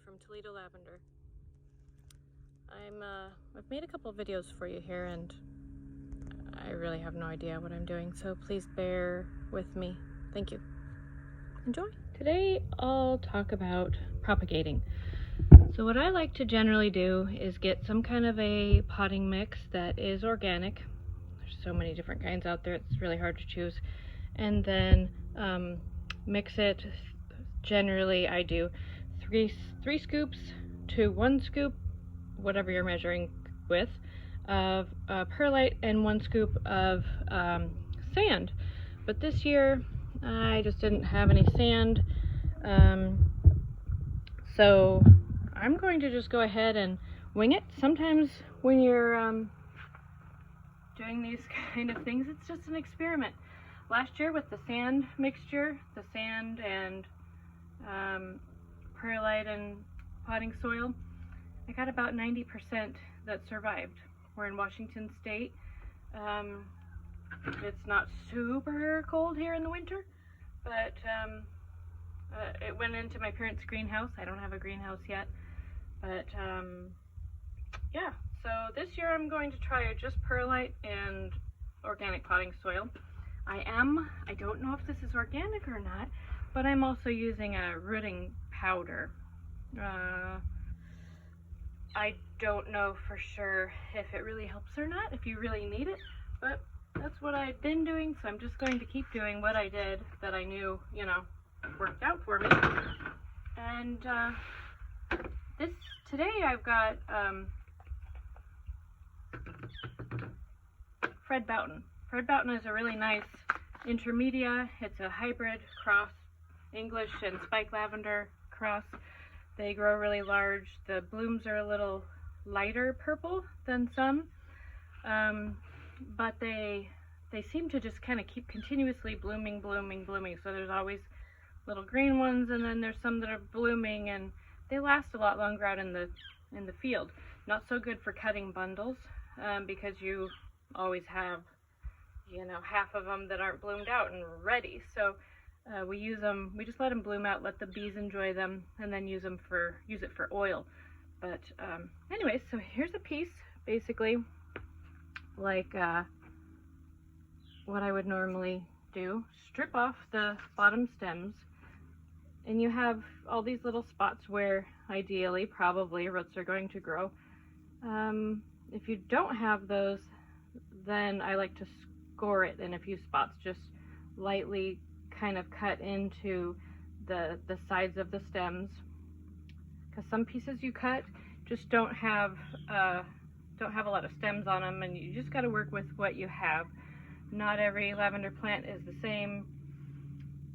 from Toledo Lavender. I've made a couple of videos for you here and I really have no idea what I'm doing, so please bear with me. Thank you. Enjoy. Today I'll talk about propagating. So what I like to generally do is get some kind of a potting mix that is organic. There's so many different kinds out there, it's really hard to choose. And then mix it. Generally I do three scoops to 1 scoop, whatever you're measuring with, of perlite and 1 scoop of sand. But this year I just didn't have any sand, so I'm going to just go ahead and wing it. Sometimes when you're doing these kind of things, it's just an experiment. Last year with the sand mixture, the sand and perlite and potting soil, I got about 90% that survived. We're in Washington State. It's not super cold here in the winter, but it went into my parents' greenhouse. I don't have a greenhouse yet, but yeah, so this year I'm going to try just perlite and organic potting soil. I don't know if this is organic or not, but I'm also using a rooting powder. I don't know for sure if it really helps or not, if you really need it, but that's what I've been doing, so I'm just going to keep doing what I did that I knew, worked out for me. And today I've got Fred Boughton. Fred Boughton is a really nice intermedia. It's a hybrid cross, English and spike lavender cross. They grow really large. The blooms are a little lighter purple than some, but they seem to just kind of keep continuously blooming. So there's always little green ones, and then there's some that are blooming, and they last a lot longer out in the field. Not so good for cutting bundles, because you always have, half of them that aren't bloomed out and ready. So we just let them bloom out, let the bees enjoy them, and then use it for oil. But anyway, so here's a piece, basically like what I would normally do. Strip off the bottom stems, and you have all these little spots where ideally, probably, roots are going to grow. If you don't have those, then I like to score it in a few spots, just lightly kind of cut into the sides of the stems, because some pieces you cut just don't have a lot of stems on them, and you just got to work with what you have. Not every lavender plant is the same.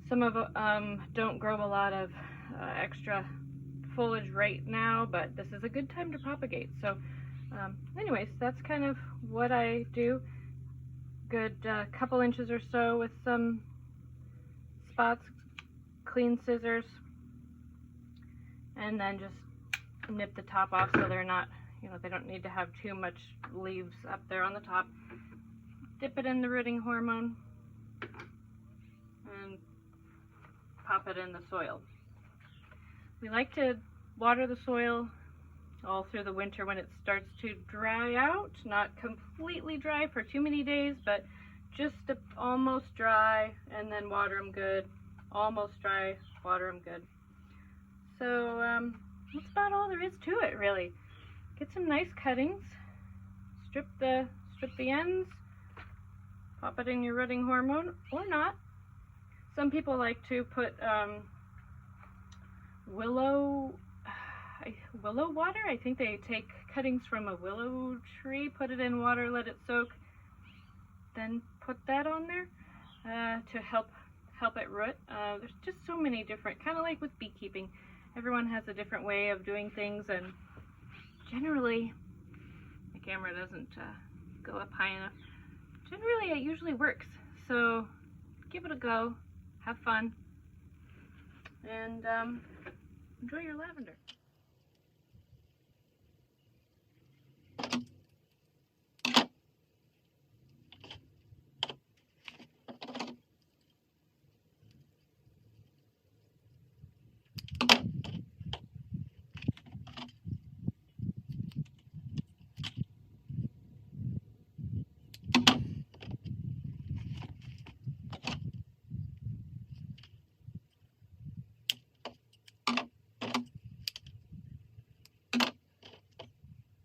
Some of them don't grow a lot of extra foliage right now, but this is a good time to propagate. So anyways, that's kind of what I do. Good couple inches or so with some spots, clean scissors, and then just nip the top off so they're not, they don't need to have too much leaves up there on the top. Dip it in the rooting hormone and pop it in the soil. We like to water the soil all through the winter when it starts to dry out. Not completely dry for too many days, but just almost dry, and then water them good. Almost dry, water them good. So that's about all there is to it, really. Get some nice cuttings, strip the ends, pop it in your rooting hormone, or not. Some people like to put willow water. I think they take cuttings from a willow tree, put it in water, let it soak, then put that on there to help it root. There's just so many different, kind of like with beekeeping. Everyone has a different way of doing things, and generally, the camera doesn't go up high enough. Generally, it usually works. So give it a go, have fun, and enjoy your lavender.